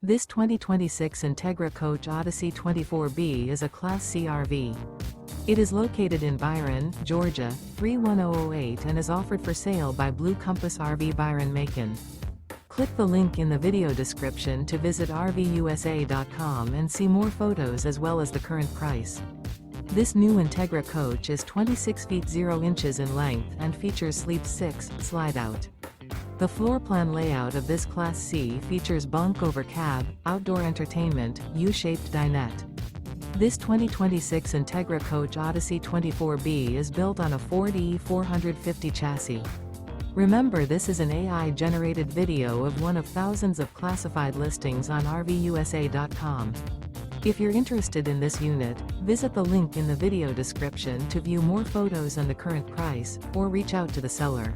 This 2026 Entegra Coach Odyssey 24B is a Class C RV. It is located in Byron, Georgia, 31008 and is offered for sale by Blue Compass RV Byron-Macon. Click the link in the video description to visit RVUSA.com and see more photos as well as the current price. This new Entegra Coach is 26 feet 0 inches in length and features Sleep 6 Slideout. The floor plan layout of this Class C features bunk over cab, outdoor entertainment, U-shaped dinette. This 2026 Entegra Coach Odyssey 24B is built on a Ford E450 chassis. Remember, this is an AI-generated video of one of thousands of classified listings on RVUSA.com. If you're interested in this unit, visit the link in the video description to view more photos and the current price, or reach out to the seller.